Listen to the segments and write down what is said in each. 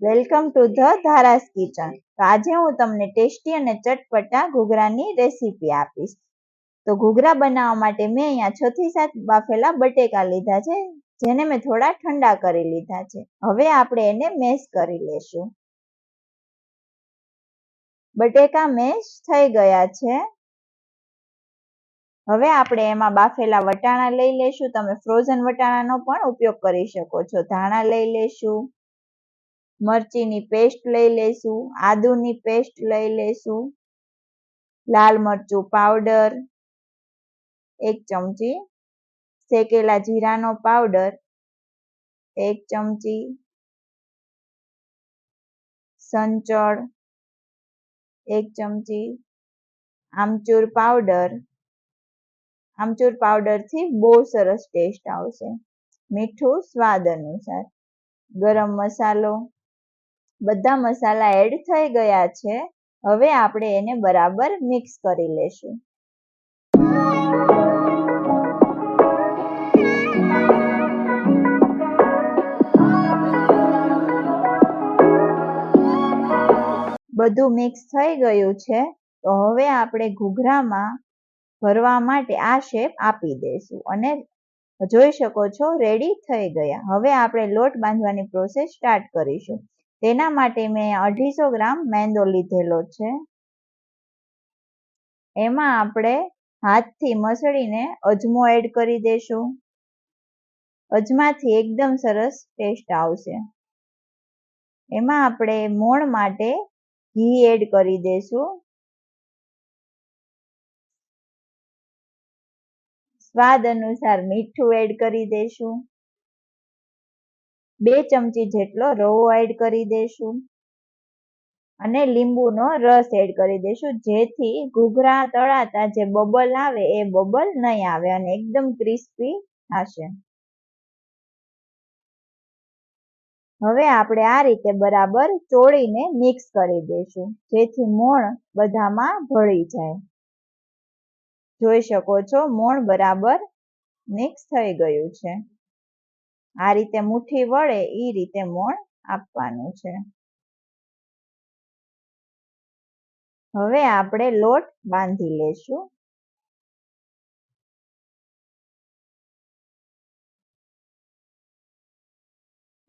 Welcome to the Dhara's kitchen. તો આજે હું તમને ટેસ્ટી અને ચટપટા ઘૂઘરાની રેસીપી આપીશ. તો ઘૂઘરા બનાવવા માટે મેં અહીંયા 6 થી 7 બાફેલા બટેકા લીધા છે, જેને મેં થોડા ઠંડા કરી લીધા છે. હવે આપણે એને મેશ કરી લેશું. બટેકા મેશ થઈ ગયા છે. હવે આપણે એમાં બાફેલા વટાણા લઈ લેશું. તમે ફ્રોઝન વટાણાનો પણ ઉપયોગ કરી શકો છો. ધાણા લઈ લેશું, મરચીની પેસ્ટ લઈ લેશું, આદુની પેસ્ટ લઈ લેશું, લાલ મરચું પાવડર 1 ચમચી, શેકેલા જીરાનો પાવડર 1 ચમચી, સંચળ 1 ચમચી, આમચૂર પાવડર. આમચૂર પાવડરથી બહુ સરસ ટેસ્ટ આવશે. મીઠું સ્વાદ અનુસાર, ગરમ મસાલો. બધા મસાલા એડ થઈ ગયા છે. હવે આપણે એને બરાબર મિક્સ કરી લેશું. બધું મિક્સ થઈ ગયું છે. તો હવે આપણે ઘૂઘરામાં ભરવા માટે આ શેપ આપી દઈશું અને જોઈ શકો છો રેડી થઈ ગયા. હવે આપણે લોટ બાંધવાની પ્રોસેસ સ્ટાર્ટ કરીશું. તેના માટે મેં 250 ગ્રામ મેંદો લીધેલો છે. એમાં આપણે હાથથી મસળીને અજમો એડ કરી દઈશું. અજમાથી એકદમ સરસ ટેસ્ટ આવશે. એમાં આપણે મોણ માટે ઘી એડ કરી દઈશું. સ્વાદ અનુસાર મીઠું એડ કરી દઈશું. 2 ચમચી જેટલો રવો એડ કરી દઈશું અને લીંબુનો રસ એડ કરી દઈશું, જેથી ઘૂઘરા તળાતા જે બબલ આવે એ બબલ નહીં આવે અને એકદમ ક્રિસ્પી થશે. હવે આપણે આ રીતે બરાબર ચોળીને મિક્સ કરી દઈશું, જેથી મોણ બધામાં ભળી જાય. જોઈ શકો છો મોણ બરાબર મિક્સ થઈ ગયું છે. આ રીતે મુઠ્ઠી વળે એ રીતે મોણ આપવાનું છે. હવે આપણે લોટ બાંધી લેશું.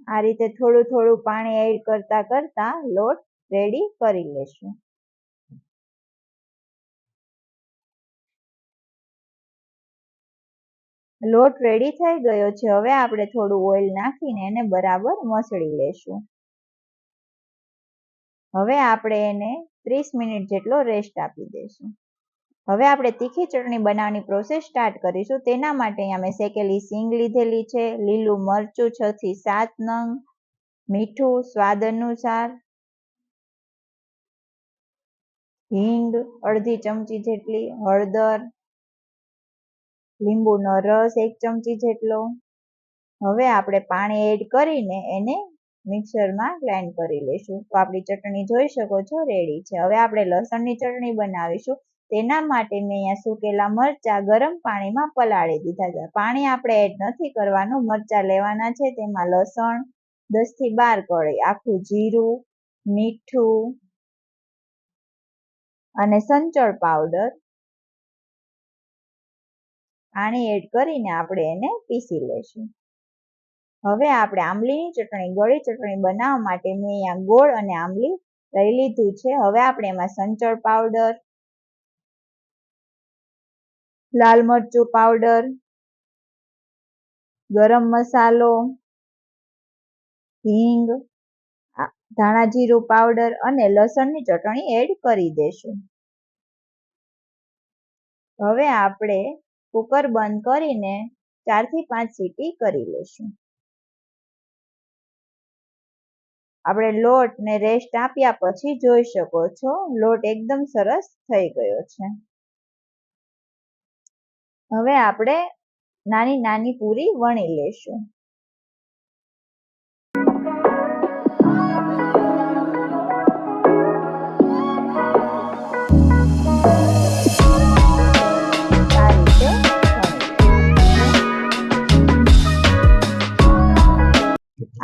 આ રીતે થોડું થોડું પાણી એડ કરતા કરતા લોટ રેડી કરી લેશું. લોટ રેડી થઈ ગયો છે. હવે આપણે થોડું ઓઇલ નાખીને એને બરાબર મસળી લેશું. હવે આપણે એને 30 મિનિટ જેટલો રેસ્ટ આપી દઈશું. હવે આપણે તીખી ચટણી બનાવવાની પ્રોસેસ સ્ટાર્ટ કરીશું. તેના માટે અહીંયા મેં શેકેલી સિંગ લીધેલી છે, લીલું મરચું 6 થી 7 નંગ, મીઠું સ્વાદ અનુસાર, હિંગ અડધી ચમચી જેટલી, હળદર, લીંબુનો રસ 1 ચમચી જેટલો. હવે આપણે પાણી એડ કરીને એને મિક્સરમાં ગ્રાઇન્ડ કરી લઈશું. તો આપણી ચટણી જોઈ શકો છો રેડી છે. હવે આપણે લસણની ચટણી બનાવીશું. તેના માટે મેં અહીંયા સૂકેલા મરચાં ગરમ પાણીમાં પલાળી દીધા છે. પાણી આપણે એડ નથી કરવાનું, મરચાં લેવાના છે. તેમાં લસણ 10 થી 12 કળી, આખું જીરું, મીઠું અને સંચળ પાવડર પાણી એડ કરીને આપણે એને પીસી લેશું. હવે આપણે આંબલીની ચટણી, ગળી ચટણી બનાવવા માટે મેં અહીંયા ગોળ અને આંબલી લઈ લીધું છે. હવે આપણે એમાં સંચળ પાવડર, લાલ મરચું પાવડર, ગરમ મસાલો, હિંગ, ધાણા જીરું પાવડર અને લસણની ચટણી એડ કરી દેશું. હવે આપણે કુકર બંધ કરીને 4 થી 5 સીટી કરી લેશું. આપણે લોટને રેસ્ટ આપ્યા પછી જોઈ શકો છો લોટ એકદમ સરસ થઈ ગયો છે. હવે આપણે નાની નાની પૂરી વણી લેશું.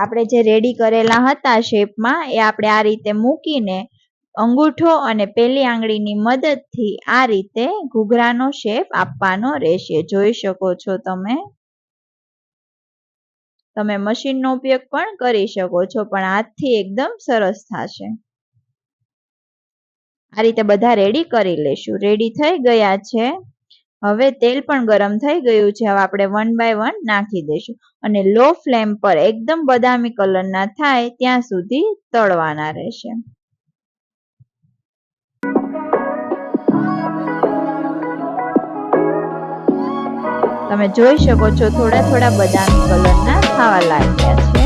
આપણે આપણે જે રેડી કરેલા હતા શેપમાં એ આપણે આ રીતે મૂકીને અંગૂઠો અને પેલી આંગળીની મદદથી આ રીતે ઘૂઘરાનો શેપ આપવાનો રહેશે. જોઈ શકો છો તમે મશીનનો ઉપયોગ પણ કરી શકો છો, પણ હાથથી એકદમ સરસ થશે. આ રીતે બધા રેડી કરી લેશું. રેડી થઈ ગયા છે. હવે તેલ પણ ગરમ થઈ ગયું છે. હવે આપણે 1 by 1 નાખી દઈશું અને લો ફ્લેમ પર એકદમ બદામી કલરના થાય ત્યાં સુધી તળવાના રહેશે. તમે જોઈ શકો છો થોડા થોડા બદામી કલરના થવા લાગ્યા છે.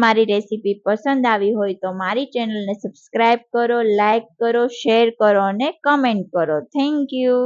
મારી રેસીપી પસંદ આવી હોય તો મારી ચેનલને સબસ્ક્રાઇબ કરો, લાઈક કરો, શેર કરો અને કમેન્ટ કરો. Thank you.